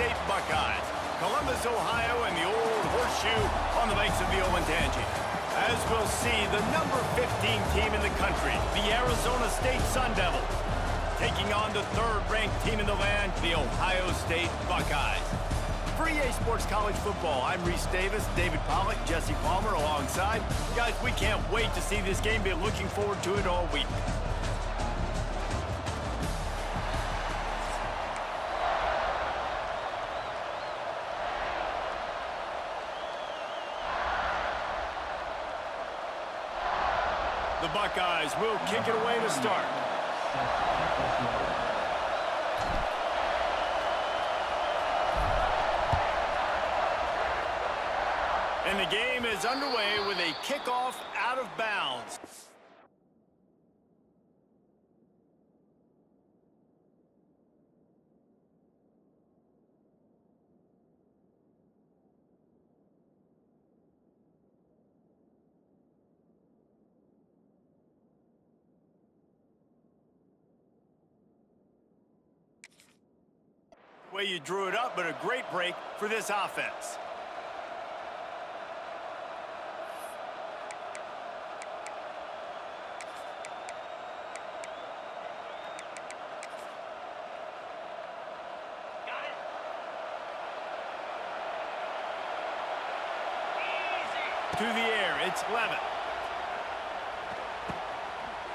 State Buckeyes. Columbus, Ohio, and the old horseshoe on the banks of the Olentangy. As we'll see, the number 15 team in the country, the Arizona State Sun Devils, taking on the third-ranked team in the land, the Ohio State Buckeyes. For EA Sports College Football, I'm Reese Davis, David Pollack, Jesse Palmer alongside. Guys, we can't wait to see this game. Been looking forward to it all week. The Buckeyes will kick it away to start. And the game is underway with a kickoff out of bounds. Well, you drew it up, but a great break for this offense. To the air, it's Levitt.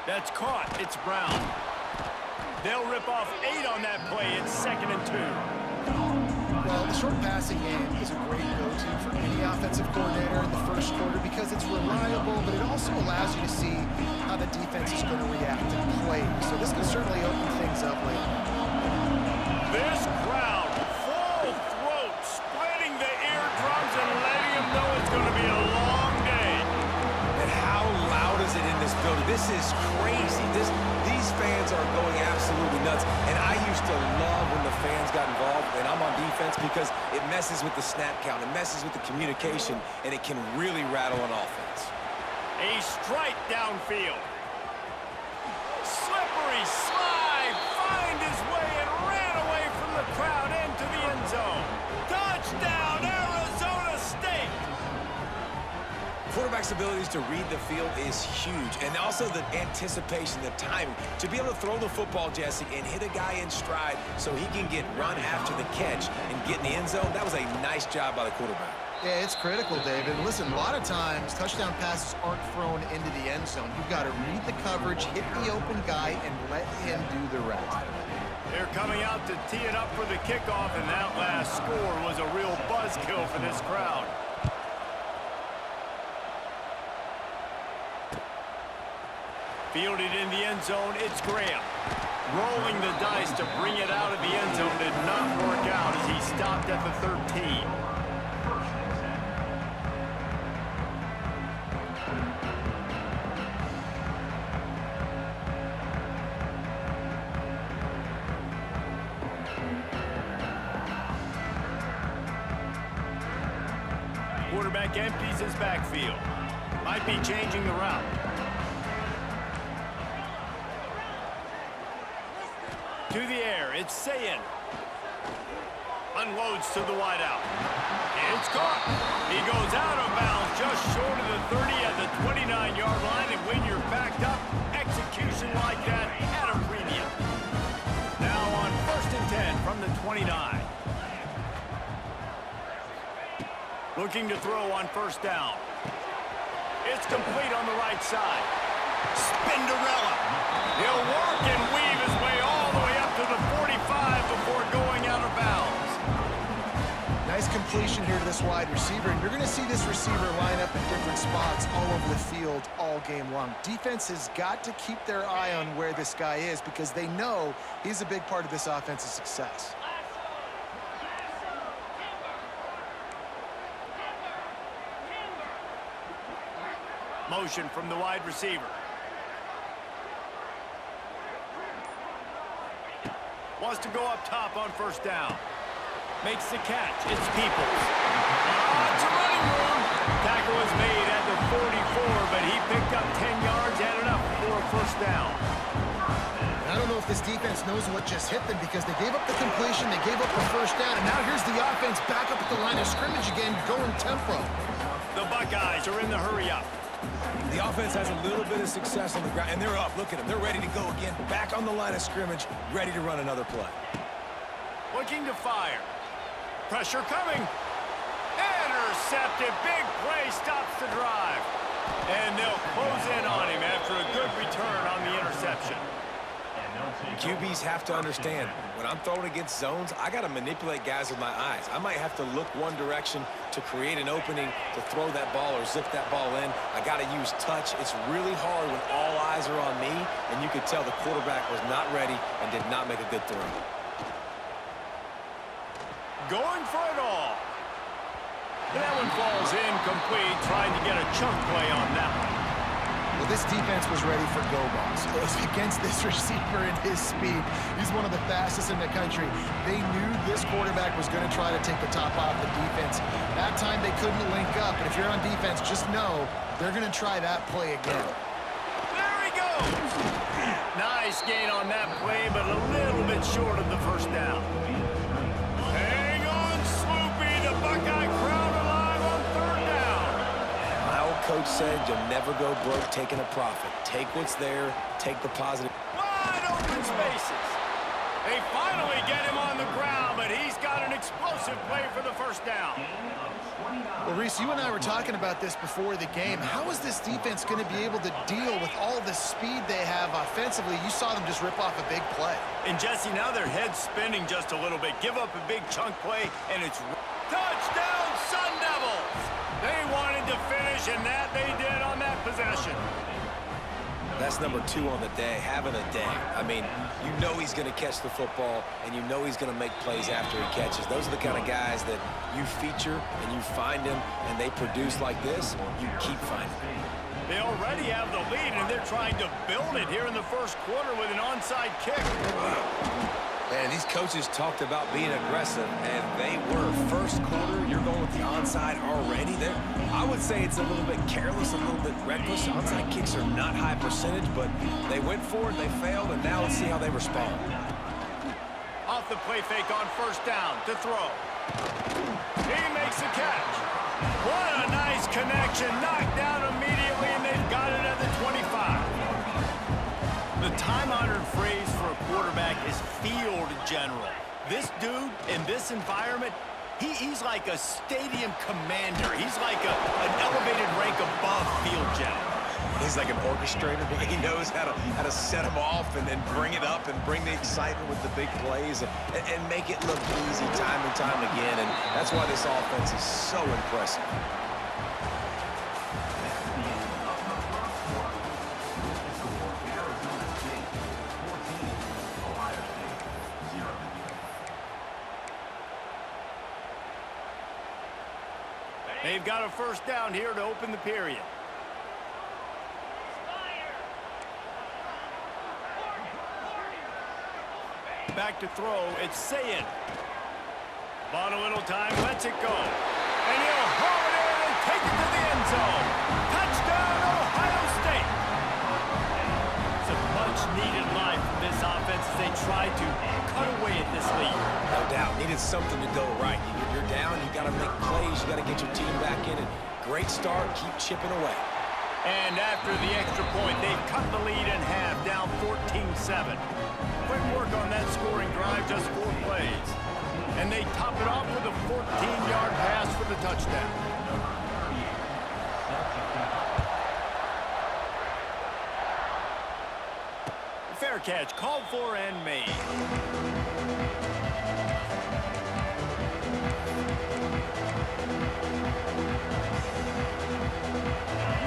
That's caught, it's Brown. They'll rip off 8 on that play. It's 2nd and 2. Well, the short passing game is a great go-to for any offensive coordinator in the first quarter because it's reliable, but it also allows you to see how the defense is going to react and play. So this can certainly open things up later. This crowd, full throat, spreading the eardrums and letting them know it's going to be a long day. And how loud is it in this building? This is crazy. These fans are going absolutely nuts. And I used to love when the fans got involved, and I'm on defense because it messes with the snap count, it messes with the communication, and it can really rattle an offense. A strike downfield. Slippery slide, find his way and ran away from the crowd into the end zone. Touchdown, Arizona State! Quarterback's abilities to read the field is huge, and also the anticipation, the timing. To be able to throw the football, Jesse, and hit a guy in stride so he can get run after the catch and get in the end zone, that was a nice job by the quarterback. Yeah, it's critical, David. Listen, a lot of times, touchdown passes aren't thrown into the end zone. You've got to read the coverage, hit the open guy, and let him do the rest. They're coming out to tee it up for the kickoff, and that last score was a real buzzkill for this crowd. Fielded in the end zone, it's Graham. Rolling the dice to bring it out of the end zone did not work out as he stopped at the 13. Quarterback empties his backfield. Might be changing the route. To the air, it's Sayin. Unloads to the wideout. It's caught. He goes out of bounds just short of the 30 at the 29-yard line, and when you're backed up, execution like that at a premium. Now on 1st and 10 from the 29. Looking to throw on 1st down. It's complete on the right side. Spinderella. He'll work and weave his way all the way up to the 45 before going out of bounds. Nice completion here to this wide receiver, and you're going to see this receiver line up in different spots all over the field all game long. Defense has got to keep their eye on where this guy is because they know he's a big part of this offense's success. Motion from the wide receiver. Wants to go up top on 1st down. Makes the catch. It's Peoples. It's a running room. Tackle was made at the 44, but he picked up 10 yards and enough for a 1st down. I don't know if this defense knows what just hit them because they gave up the completion, they gave up the first down, and now here's the offense back up at the line of scrimmage again, going tempo. The Buckeyes are in the hurry-up. The offense has a little bit of success on the ground, and they're up. Look at them. They're ready to go again. Back on the line of scrimmage, ready to run another play. Looking to fire. Pressure coming. Intercepted. Big play stops the drive. And they'll close in on him after a good return on the interception. QBs have to understand, when I'm throwing against zones, I got to manipulate guys with my eyes. I might have to look one direction to create an opening to throw that ball or zip that ball in. I got to use touch. It's really hard when all eyes are on me, and you could tell the quarterback was not ready and did not make a good throw. Going for it all. And that one falls incomplete, trying to get a chunk play on that one. Well, this defense was ready for go balls. It was against this receiver and his speed. He's one of the fastest in the country. They knew this quarterback was going to try to take the top off the defense. That time they couldn't link up, and if you're on defense, just know they're going to try that play again. There he goes. Nice gain on that play, but a little bit short of the first down. Hang on, Sloopy. The Buckeye crowd alive on third down. My old coach said you'll never go broke taking a profit. Take what's there, take the positive. Wide open spaces. They finally get him on the ground, but he's got an explosive play for the first down. Well, Reese, you and I were talking about this before the game. How is this defense going to be able to deal with all the speed they have offensively? You saw them just rip off a big play. And Jesse, now their head's spinning just a little bit. Give up a big chunk play, and it's touchdown Sun Devils. They wanted to finish, and that they did on that possession. That's number 2 on the day, having a day. I mean, you know he's going to catch the football, and you know he's going to make plays after he catches. Those are the kind of guys that you feature, and you find them, and they produce like this, you keep finding them. They already have the lead, and they're trying to build it here in the first quarter with an onside kick. And these coaches talked about being aggressive, and they were. First quarter, you're going with the onside already. I would say it's a little bit careless, a little bit reckless. Onside kicks are not high percentage, but they went for it, they failed, and now let's see how they respond. Off the play fake on first down to throw. He makes a catch. What a nice connection. Knocked down immediately, and they've got it at the 25. The time-honored phrase for a quarterback is field general. This dude, in this environment, he's like a stadium commander. He's like an elevated rank above field general. He's like an orchestrator. He knows how to set them off and then bring it up and bring the excitement with the big plays and make it look easy time and time again. And that's why this offense is so impressive. They've got a first down here to open the period. Back to throw, it's Sayin. Bought a little time, lets it go. And he'll haul it in and take it to the end zone. Touchdown, Ohio State. It's a much-needed line from this offense as they try to cut away at this lead. No doubt, needed something to go right. You're down, you got to make plays, you got to get your team back in it. Great start, keep chipping away. And after the extra point, they've cut the lead in half, down 14-7. Quick work on that scoring drive, just 4 plays. And they top it off with a 14-yard pass for the touchdown. Fair catch, called for and made.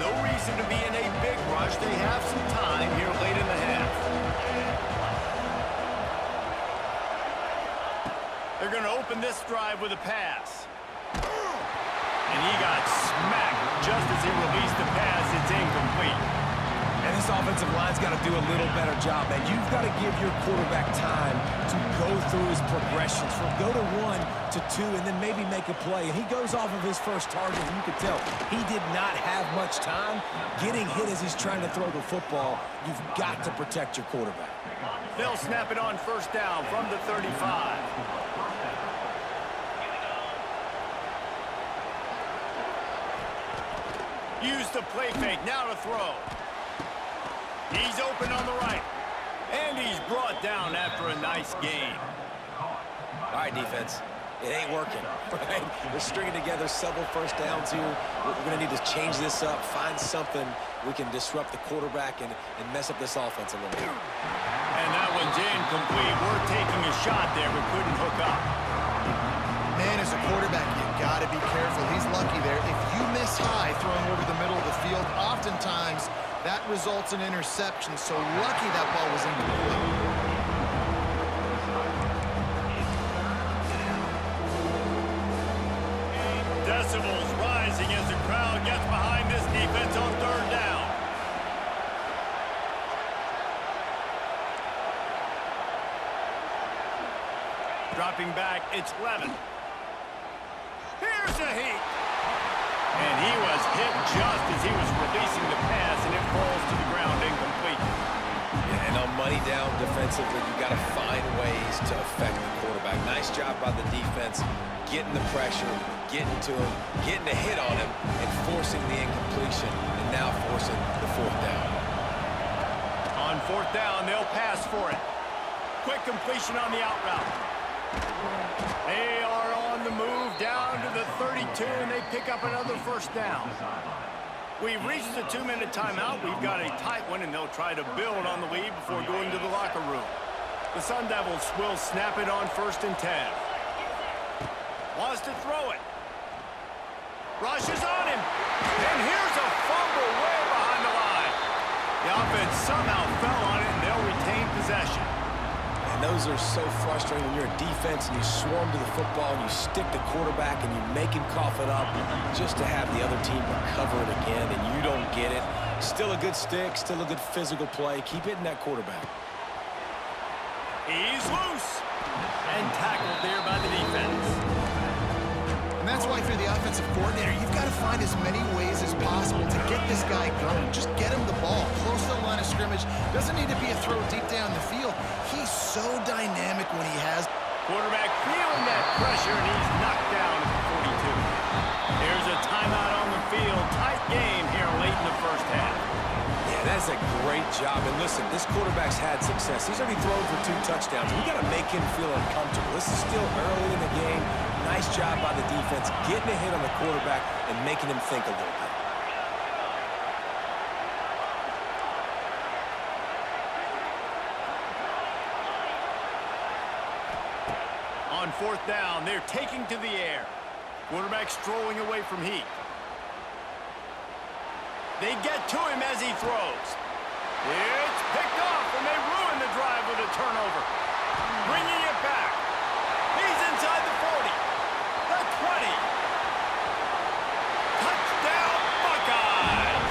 No reason to be in a big rush. They have some time here late in the half. They're going to open this drive with a pass. And he got smacked just as he released the pass. It's incomplete. And this offensive line's got to do a little better job, man. You've got to give your quarterback time to go through his progressions, from go to 1 to 2, and then maybe make a play. And he goes off of his first target, and you can tell he did not have much time getting hit as he's trying to throw the football. You've got to protect your quarterback. They'll snap it on first down from the 35. Use the play fake, now to throw. He's open on the right. And he's brought down after a nice gain. All right, defense. It ain't working, right? We're stringing together several first downs here. We're going to need to change this up, find something we can disrupt the quarterback and mess up this offense a little bit. And that one's incomplete. We're taking a shot there, but couldn't hook up. Man, as a quarterback, you got to be careful. He's lucky there. If you miss high throwing over the middle of the field, oftentimes that results in interception. So lucky that ball was incomplete. Decibels rising as the crowd gets behind this defense on third down. Dropping back, it's Levin. Here's a heat. And he was hit just as he was releasing the pass, and it falls to the ground incomplete. Yeah, and on money down defensively, you got to find ways to affect the quarterback. Nice job by the defense, getting the pressure, getting to him, getting a hit on him, and forcing the incompletion, and now forcing the fourth down. On fourth down, they'll pass for it. Quick completion on the out route. They are on the move down to the 32, and they pick up another first down. We've reached the 2-minute timeout. We've got a tight one, and they'll try to build on the lead before going to the locker room. The Sun Devils will snap it on 1st and 10. Wants to throw it. Rushes on him. And here's a fumble way behind the line. The offense somehow fell on it, and they'll retain possession. And those are so frustrating when you're a defense and you swarm to the football and you stick the quarterback and you make him cough it up just to have the other team recover it again and you don't get it. Still a good stick, still a good physical play. Keep hitting that quarterback. He's loose. And tackled there by the defense. And that's why if you're the offensive coordinator, you've got to find as many ways as possible to get this guy going. Just get him the ball close to the line of scrimmage. Doesn't need to be a throw deep down the field. He's so dynamic when he has. Quarterback feeling that pressure, and he's knocked down at the 42. There's a timeout on the field. Tight game here late in the first half. Yeah, that's a great job. And listen, this quarterback's had success. He's already thrown for 2 touchdowns. We got to make him feel uncomfortable. This is still early in the game. Nice job by the defense, getting a hit on the quarterback and making him think a little bit. On fourth down, they're taking to the air. Quarterback strolling away from Heat. They get to him as he throws. It's picked off, and they ruin the drive with a turnover. Bringing it back. He's inside the 40. The 20. Touchdown, Buckeyes.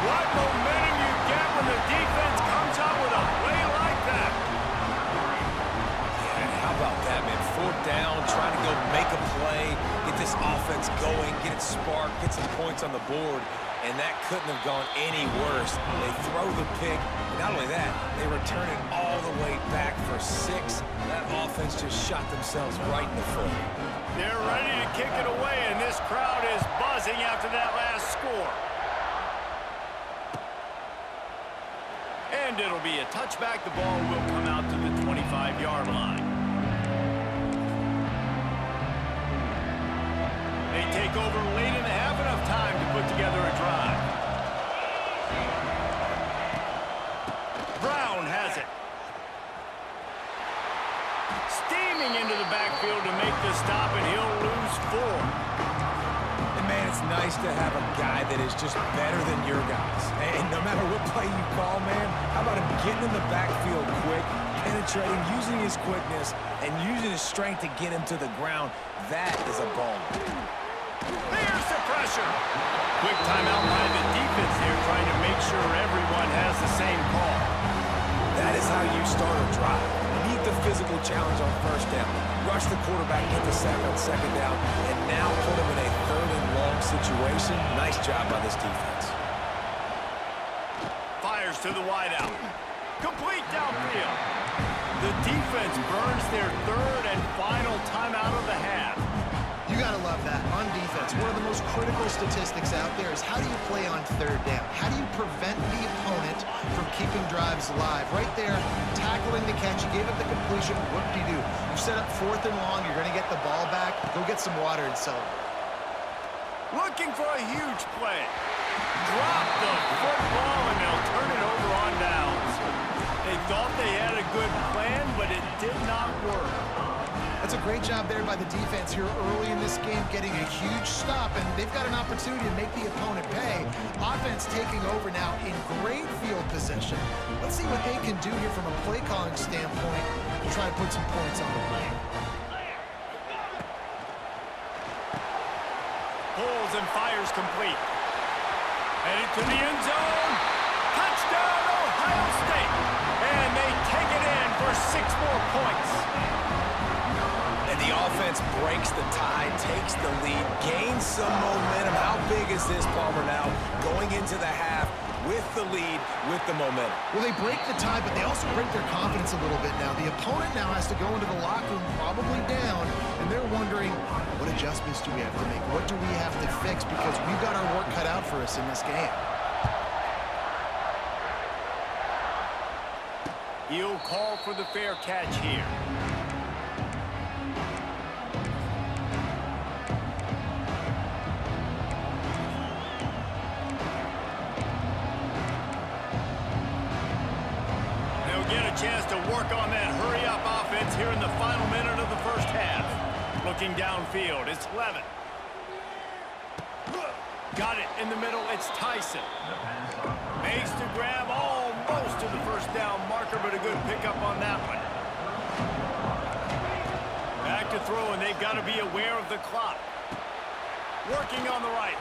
What momentum you get when the defense comes out with a play like that. Yeah, how about that, man? Fourth down, trying to go make a play, get this offense going, get it sparked, get some points on the board. And that couldn't have gone any worse. They throw the pick, and not only that, they return it all the way back for 6. That offense just shot themselves right in the foot. They're ready to kick it away, and this crowd is buzzing after that last score. And it'll be a touchback. The ball will come out to the 25-yard line. They take over late and have enough time to put together a drive. Brown has it. Steaming into the backfield to make the stop, and he'll lose 4. And, man, it's nice to have a guy that is just better than your guys. And no matter what play you call, man, how about him getting in the backfield quick, penetrating, using his quickness, and using his strength to get him to the ground. That is a ball. There's the pressure. Quick timeout by the defense here, trying to make sure everyone has the same call. That is how you start a drive. Meet the physical challenge on first down. Rush the quarterback, get the sack on second down, and now put him in a 3rd and long situation. Nice job by this defense. Fires to the wideout. Complete downfield. The defense burns their third and final timeout of the half. You got to love that. On defense, one of the most critical statistics out there is how do you play on third down? How do you prevent the opponent from keeping drives alive? Right there, tackling the catch. You gave up the completion. Whoop-de-doo. You set up 4th and long. You're going to get the ball back. Go get some water and celebrate. Looking for a huge play. Drop the football, and they'll turn it over on downs. They thought they had a good plan, but it did not work. That's a great job there by the defense here early in this game, getting a huge stop, and they've got an opportunity to make the opponent pay. Offense taking over now in great field position. Let's see what they can do here from a play calling standpoint to try to put some points on the board. Pulls and fires complete. Headed to the end zone. Touchdown, Ohio State. And they take it in for 6 more points. And the offense breaks the tie, takes the lead, gains some momentum. How big is this, Palmer, now going into the half with the lead, with the momentum? Well, they break the tie, but they also break their confidence a little bit now. The opponent now has to go into the locker room probably down, and they're wondering, what adjustments do we have to make? What do we have to fix? Because we've got our work cut out for us in this game. He'll call for the fair catch here. Chance to work on that hurry-up offense here in the final minute of the first half. Looking downfield, it's Levin. Got it in the middle, it's Tyson. Makes to grab almost to the first down marker, but a good pickup on that one. Back to throw, and they've got to be aware of the clock. Working on the right.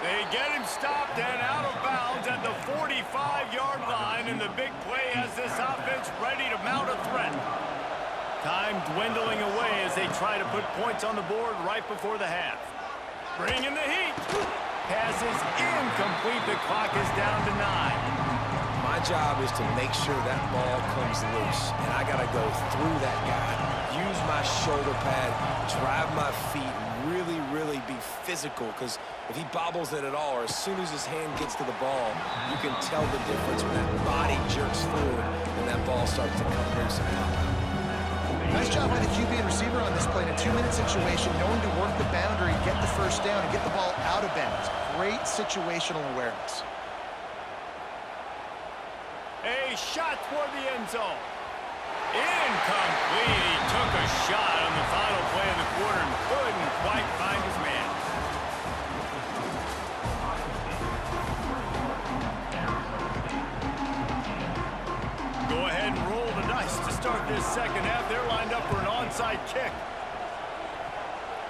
They get him stopped and out of bounds at the 45-yard line, and the big play has this offense ready to mount a threat. Time dwindling away as they try to put points on the board right before the half. Bringing the heat. Pass is incomplete. The clock is down to 9. My job is to make sure that ball comes loose, and I got to go through that guy, use my shoulder pad, drive my feet, really be physical, because if he bobbles it at all, or as soon as his hand gets to the ball, you can tell the difference when that body jerks forward and that ball starts to come loose and pop out. Nice job by the QB and receiver on this play in a 2-minute situation, knowing to work the boundary, get the first down, and get the ball out of bounds. Great situational awareness. A shot toward the end zone. Incomplete. He took a shot on the final play of the quarter and couldn't quite find his man. Go ahead and roll the dice to start this second half. They're lined up for an onside kick.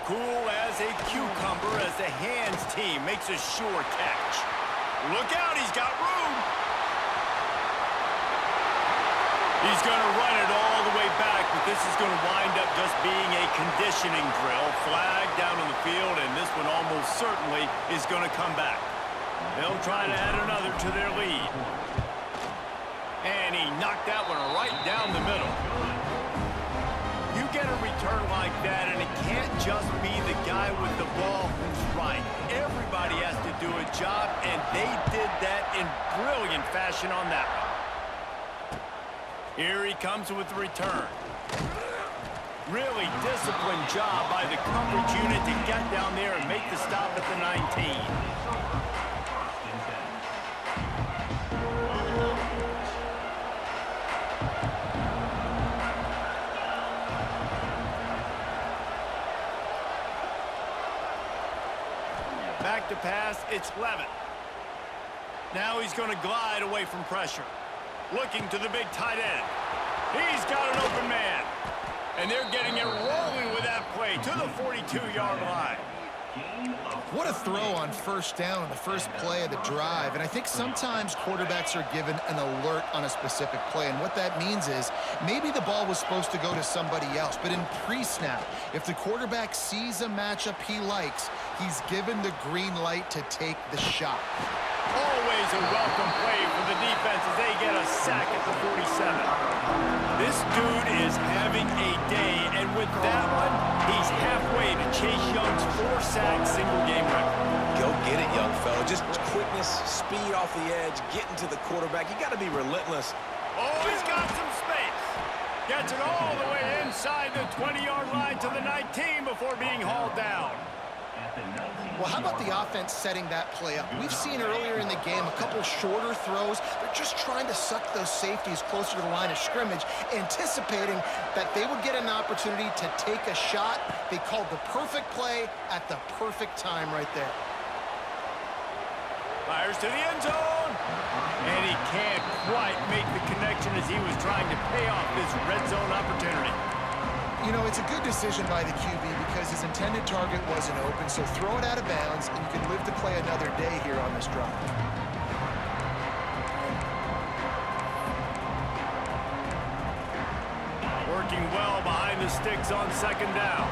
Cool as a cucumber as the hands team makes a sure catch. Look out, he's got room. He's going to run it all the way back, but this is going to wind up just being a conditioning drill. Flag down in the field, and this one almost certainly is going to come back. They'll try to add another to their lead. And he knocked that one right down the middle. You get a return like that, and it can't just be the guy with the ball who's right. Everybody has to do a job, and they did that in brilliant fashion on that one. Here he comes with the return. Really disciplined job by the coverage unit to get down there and make the stop at the 19. Back to pass, it's Levin. Now he's going to glide away from pressure. Looking to the big tight end. He's got an open man. And they're getting it rolling with that play to the 42-yard line. What a throw on first down on the first play of the drive. And I think sometimes quarterbacks are given an alert on a specific play. And what that means is maybe the ball was supposed to go to somebody else. But in pre-snap, if the quarterback sees a matchup he likes, He's given the green light to take the shot. Always a welcome play for the defense as they get a sack at the 47. This dude is having a day, and with that one, he's halfway to Chase Young's 4-sack single-game record. Go get it, young fella. Just quickness, speed off the edge, getting to the quarterback. You got to be relentless. Oh, he's got some space. Gets it all the way inside the 20-yard line to the 19 before being hauled down. Well, how about the offense setting that play up? We've seen earlier in the game a couple shorter throws. They're just trying to suck those safeties closer to the line of scrimmage, anticipating that they would get an opportunity to take a shot. They called the perfect play at the perfect time right there. Fires to the end zone. And he can't quite make the connection as he was trying to pay off this red zone opportunity. You know, it's a good decision by the QB because his intended target wasn't open, so throw it out of bounds, and you can live to play another day here on this drive. Working well behind the sticks on second down.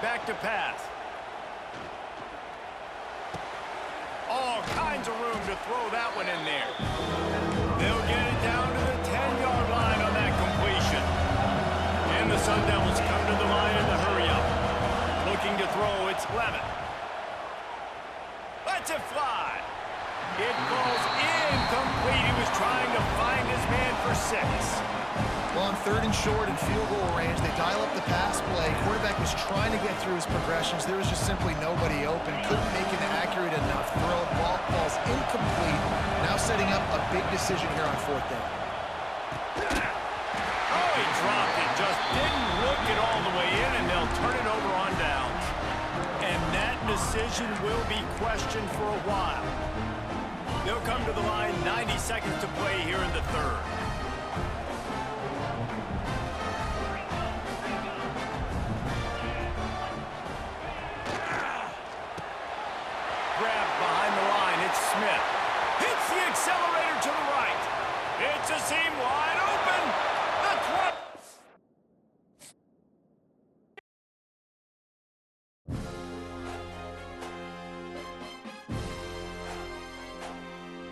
Back to pass. All kinds of room to throw that one in there. They'll get it down to the 10-yard line on that completion. And the Sun Devils come to the line in the hurry-up. Looking to throw, it's Levitt. Lets it fly. It falls incomplete. He was trying to find his man for 6. Well, on 3rd and short and field goal range, they dial up the pass play. Quarterback was trying to get through his progressions. There was just simply nobody open. Couldn't make an accurate enough throw. Ball falls incomplete. Now setting up a big decision here on 4th down. Oh, he dropped it. Just didn't look it all the way in, and they'll turn it over on downs. And that decision will be questioned for a while. They'll come to the line, 90 seconds to play here in the 3rd. Grab behind the line, it's Smith. Hits the accelerator to the right. It's a seam wide.